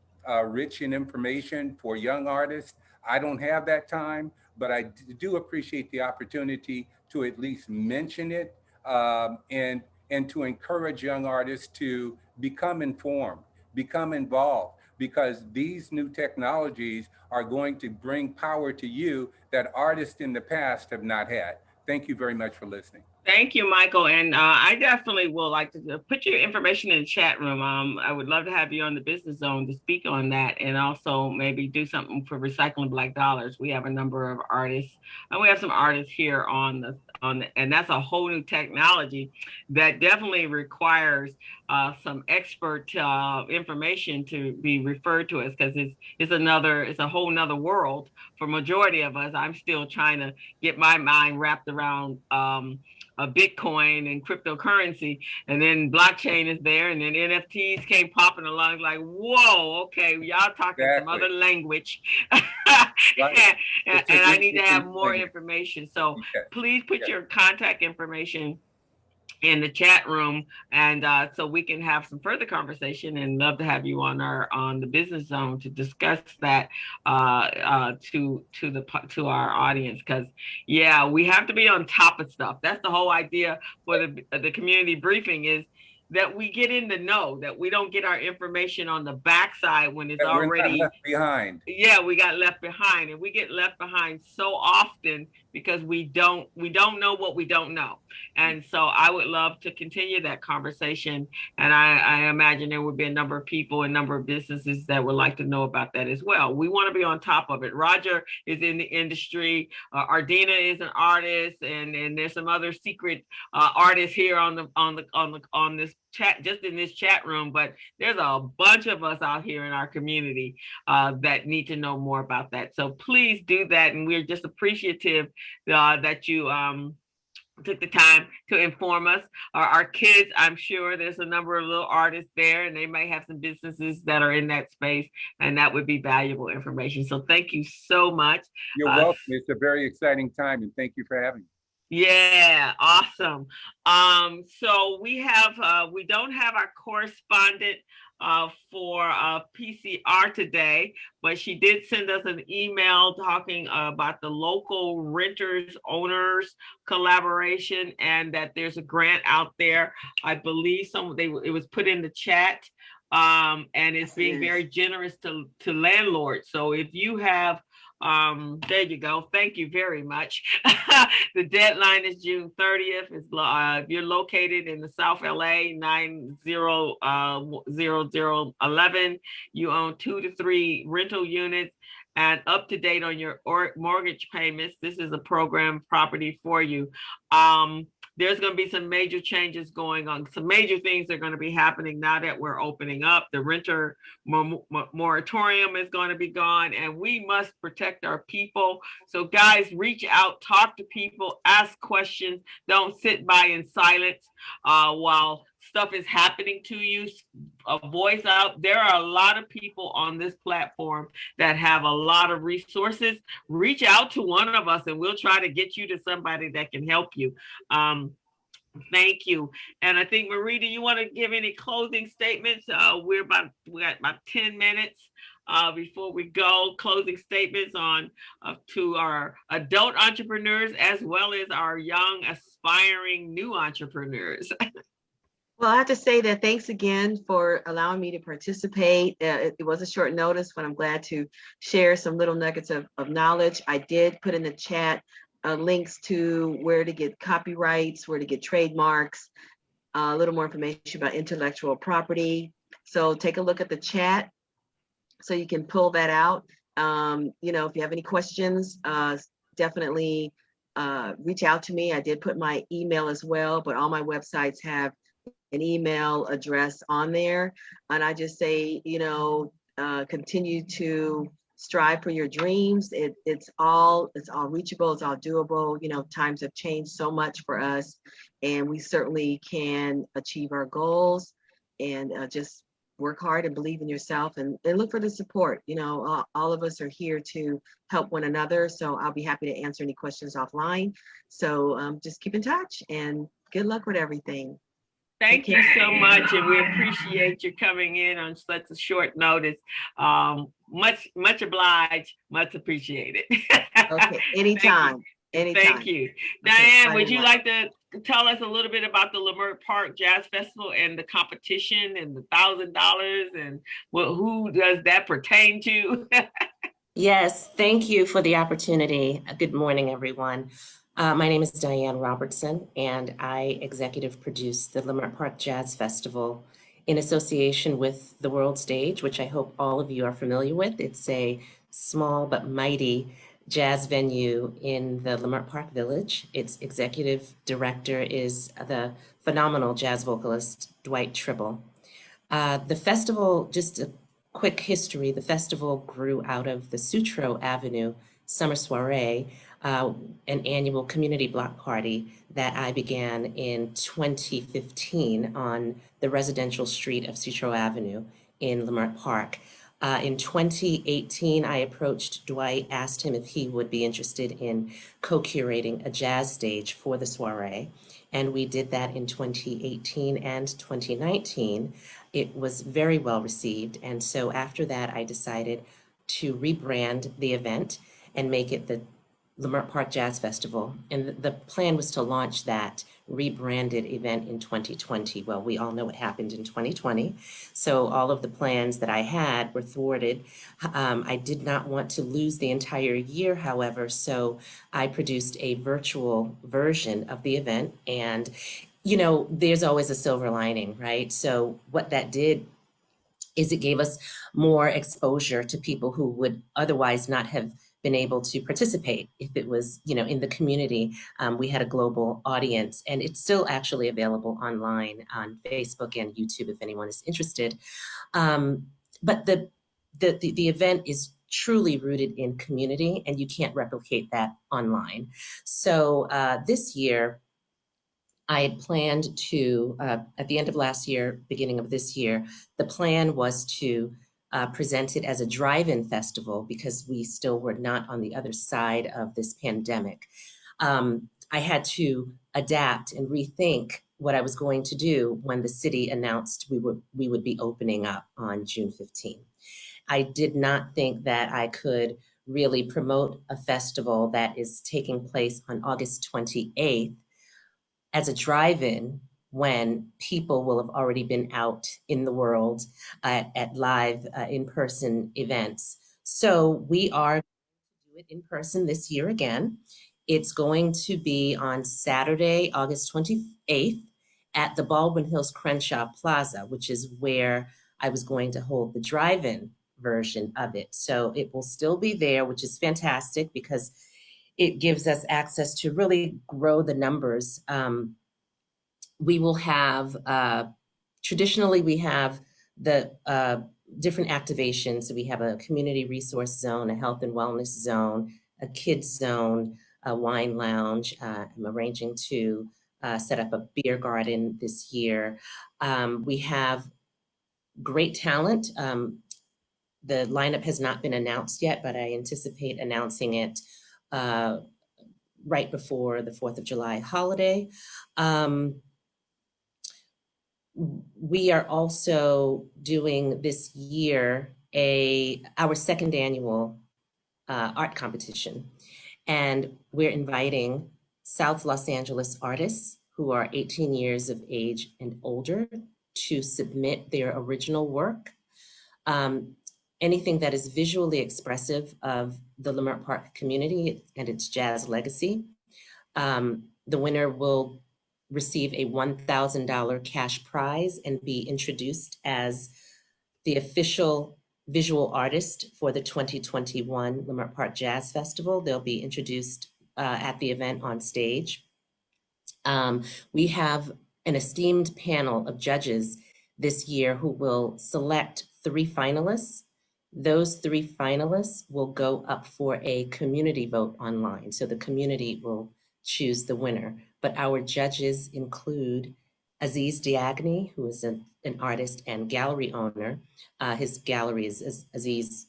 rich in information for young artists. I don't have that time, but I do appreciate the opportunity to at least mention it, and to encourage young artists to become informed, become involved, because these new technologies are going to bring power to you that artists in the past have not had. Thank you very much for listening. Thank you, Michael. And I definitely will like to put your information in the chat room. I would love to have you on the Business Zone to speak on that, and also maybe do something for Recycling Black Dollars. We have a number of artists, and we have some artists here on and that's a whole new technology that definitely requires some expert information to be referred to us, because it's a whole nother world for majority of us. I'm still trying to get my mind wrapped around Bitcoin and cryptocurrency, and then blockchain is there, and then NFTs came popping along. Like, whoa, okay, y'all talking some other language. Right. and I need to have more information. So please put your contact information in the chat room, and so we can have some further conversation, and love to have you on the Business Zone to discuss that to our audience, because yeah, we have to be on top of stuff. That's the whole idea for the community briefing, is that we get in the know, that we don't get our information on the backside when it's already left behind. Yeah, we got left behind, and we get left behind so often because we don't know what we don't know. And so I would love to continue that conversation. And I imagine there would be a number of people, a number of businesses that would like to know about that as well. We want to be on top of it. Roger is in the industry. Ardina is an artist, and there's some other secret artists here on this chat, just in this chat room. But there's a bunch of us out here in our community that need to know more about that. So please do that. And we're just appreciative that you took the time to inform us. Our kids, I'm sure there's a number of little artists there, and they may have some businesses that are in that space, and that would be valuable information. So thank you so much. You're welcome. It's a very exciting time, and thank you for having me. Yeah, awesome. So we don't have our correspondent for PCR today, but she did send us an email talking about the local renters owners collaboration, and that there's a grant out there. I believe it was put in the chat, and it's being very generous to landlords. So if you have there you go. Thank you very much. The deadline is June 30th. If you're located in the South LA 900011, you own 2 to 3 rental units and up to date on your mortgage payments, this is a program property for you. There's going to be some major changes going on. Some major things are going to be happening now that we're opening up. The renter moratorium is going to be gone, and we must protect our people. So guys, reach out, talk to people, ask questions. Don't sit by in silence while stuff is happening to you. A voice out. There are a lot of people on this platform that have a lot of resources. Reach out to one of us and we'll try to get you to somebody that can help you. Thank you. And I think, Marie, do you want to give any closing statements? We got about 10 minutes before we go, closing statements on to our adult entrepreneurs as well as our young aspiring new entrepreneurs. Well, I have to say that thanks again for allowing me to participate. It was a short notice, but I'm glad to share some little nuggets of knowledge. I did put in the chat links to where to get copyrights, where to get trademarks, a little more information about intellectual property. So take a look at the chat so you can pull that out. You know, if you have any questions, definitely reach out to me. I did put my email as well, but all my websites have an email address on there. And I just say, you know, continue to strive for your dreams. It's all reachable, it's all doable. You know, times have changed so much for us, and we certainly can achieve our goals. And just work hard and believe in yourself, and look for the support. You know, all of us are here to help one another. So I'll be happy to answer any questions offline. So just keep in touch, and good luck with everything. Thank you so much, and we appreciate you coming in on such a short notice. Much obliged, much appreciated. Okay, anytime. Anytime. Thank you. Diane, would you like to tell us a little bit about the Leimert Park Jazz Festival and the competition and the $1,000 and who does that pertain to? Yes, thank you for the opportunity. Good morning, everyone. My name is Diane Robertson, and I executive produce the Leimert Park Jazz Festival in association with the World Stage, which I hope all of you are familiar with. It's a small but mighty jazz venue in the Leimert Park Village. Its executive director is the phenomenal jazz vocalist, Dwight Tribble. The festival, just a quick history, the festival grew out of the Sutro Avenue Summer Soiree, an annual community block party that I began in 2015 on the residential street of Sutro Avenue in Leimert Park. In 2018, I approached Dwight, asked him if he would be interested in co-curating a jazz stage for the soiree. And we did that in 2018 and 2019. It was very well received. And so after that, I decided to rebrand the event and make it the Leimert Park Jazz Festival. And the plan was to launch that rebranded event in 2020. Well, we all know what happened in 2020. So all of the plans that I had were thwarted. I did not want to lose the entire year, however, so I produced a virtual version of the event. And, you know, there's always a silver lining, right? So what that did is it gave us more exposure to people who would otherwise not have been able to participate if it was, you know, in the community. We had a global audience, and it's still actually available online on Facebook and YouTube if anyone is interested. But the event is truly rooted in community, and you can't replicate that online. So this year, I had planned to, at the end of last year, beginning of this year, the plan was to present it as a drive-in festival because we still were not on the other side of this pandemic. I had to adapt and rethink what I was going to do when the city announced we would be opening up on June 15th. I did not think that I could really promote a festival that is taking place on August 28th as a drive-in when people will have already been out in the world at live in-person events. So we are going to do it in person this year again. It's going to be on Saturday, August 28th at the Baldwin Hills Crenshaw Plaza, which is where I was going to hold the drive-in version of it. So it will still be there, which is fantastic because it gives us access to really grow the numbers. We will have, traditionally we have the different activations. So we have a community resource zone, a health and wellness zone, a kids zone, a wine lounge. I'm arranging to set up a beer garden this year. We have great talent. The lineup has not been announced yet, but I anticipate announcing it right before the 4th of July holiday. We are also doing this year our second annual art competition. And we're inviting South Los Angeles artists who are 18 years of age and older to submit their original work. Anything that is visually expressive of the Leimert Park community and its jazz legacy. The winner will receive a $1,000 cash prize and be introduced as the official visual artist for the 2021 Leimert Park Jazz Festival. They'll be introduced at the event on stage. We have an esteemed panel of judges this year who will select 3 finalists. Those 3 finalists will go up for a community vote online. So the community will choose the winner. But our judges include Aziz Diagne, who is an artist and gallery owner. His gallery is Aziz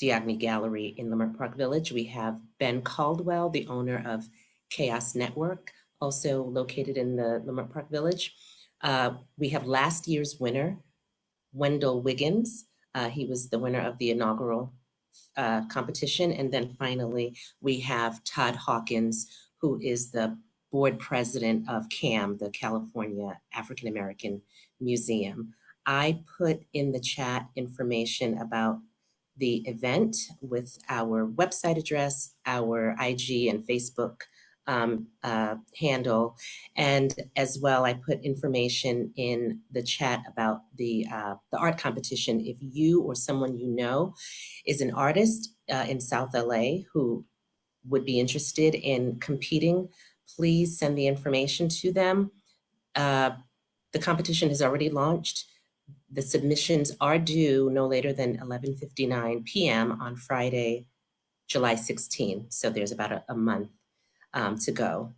Diagne Gallery in Leimert Park Village. We have Ben Caldwell, the owner of Chaos Network, also located in the Leimert Park Village. We have last year's winner, Wendell Wiggins. He was the winner of the inaugural competition. And then finally, we have Todd Hawkins, who is the board president of CAM, the California African American Museum. I put in the chat information about the event with our website address, our IG and Facebook handle, and as well, I put information in the chat about the art competition. If you or someone you know is an artist in South LA who would be interested in competing, please send the information to them. The competition has already launched. The submissions are due no later than 11:59 p.m. on Friday, July 16. So there's about a month to go.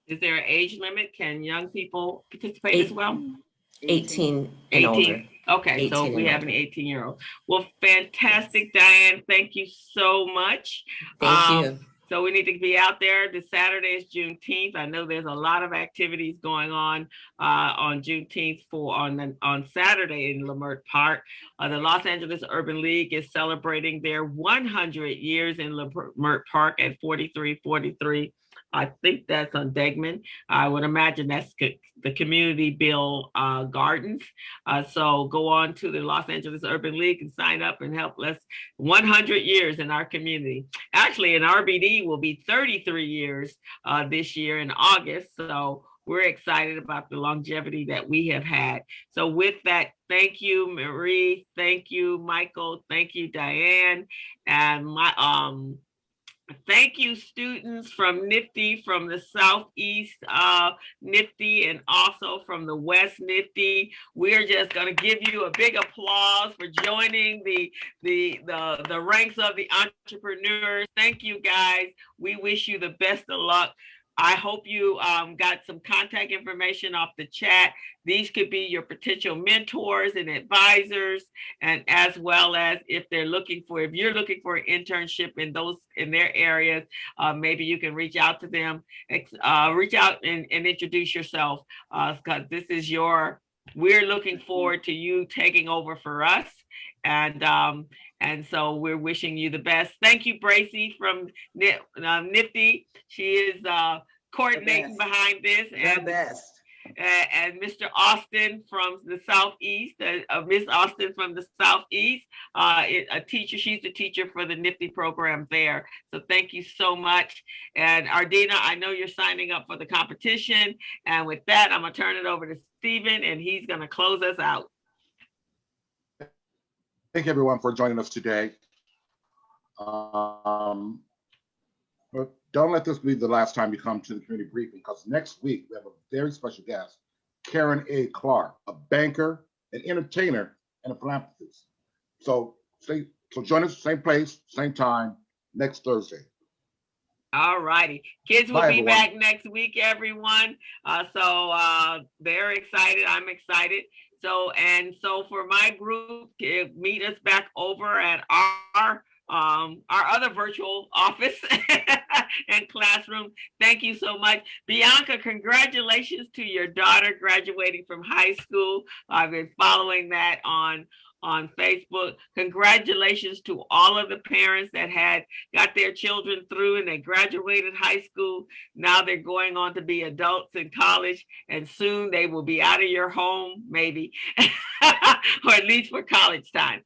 Is there an age limit? Can young people participate as well? 18 and older. Okay, so if we have an 18-year-old. Well, fantastic, Diane. Thank you so much. Thank you. So we need to be out there. This Saturday is Juneteenth. I know there's a lot of activities going on Juneteenth on Saturday in Leimert Park. The Los Angeles Urban League is celebrating their 100 years in Leimert Park at 4343. I think that's on Degman. I would imagine that's the Community Bill Gardens. So go on to the Los Angeles Urban League and sign up and help us 100 years in our community. Actually, in RBD will be 33 years this year in August. So we're excited about the longevity that we have had. So with that, thank you, Marie. Thank you, Michael. Thank you, Diane. And thank you, students from NIFTY, from the Southeast NIFTY, and also from the West NIFTY. We're just going to give you a big applause for joining the ranks of the entrepreneurs. Thank you, guys. We wish you the best of luck. I hope you got some contact information off the chat. These could be your potential mentors and advisors, and as well as if you're looking for an internship in their areas, maybe you can reach out to them, reach out and introduce yourself, because we're looking forward to you taking over for us. And so we're wishing you the best. Thank you, Bracy from NIFTY. She is coordinating behind this. The best. And Mr. Austin from the Southeast, Miss Austin from the Southeast, a teacher. She's the teacher for the NIFTY program there. So thank you so much. And Ardina, I know you're signing up for the competition. And with that, I'm gonna turn it over to Stephen, and he's gonna close us out. Thank you, everyone, for joining us today. But don't let this be the last time you come to the community briefing, because next week we have a very special guest, Karen A. Clark, a banker, an entertainer, and a philanthropist. So join us, same place, same time, next Thursday. All righty. Kids will be back next week, everyone. So they're excited. I'm excited. So for my group, meet us back over at our other virtual office and classroom. Thank you so much. Bianca, congratulations to your daughter graduating from high school. I've been following that on on Facebook. Congratulations to all of the parents that got their children through and they graduated high school. Now they're going on to be adults in college, and soon they will be out of your home, maybe, or at least for college time.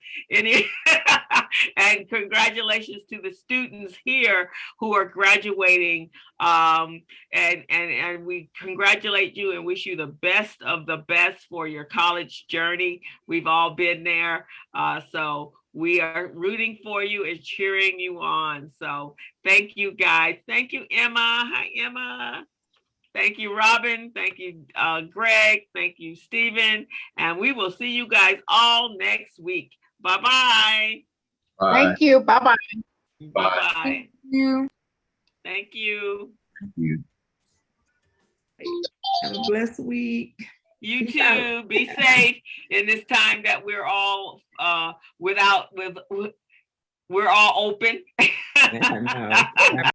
And congratulations to the students here who are graduating. And we congratulate you and wish you the best of the best for your college journey. We've all been there. So we are rooting for you and cheering you on. So thank you, guys. Thank you, Emma. Hi, Emma. Thank you, Robin. Thank you, Greg. Thank you, Stephen. And we will see you guys all next week. Bye-bye. Thank you. Bye-bye. Bye-bye. Thank you. Thank you. Thank you. Have a blessed week. You Peace too. out. Be safe in this time that we're all we're all open. Yeah, I know.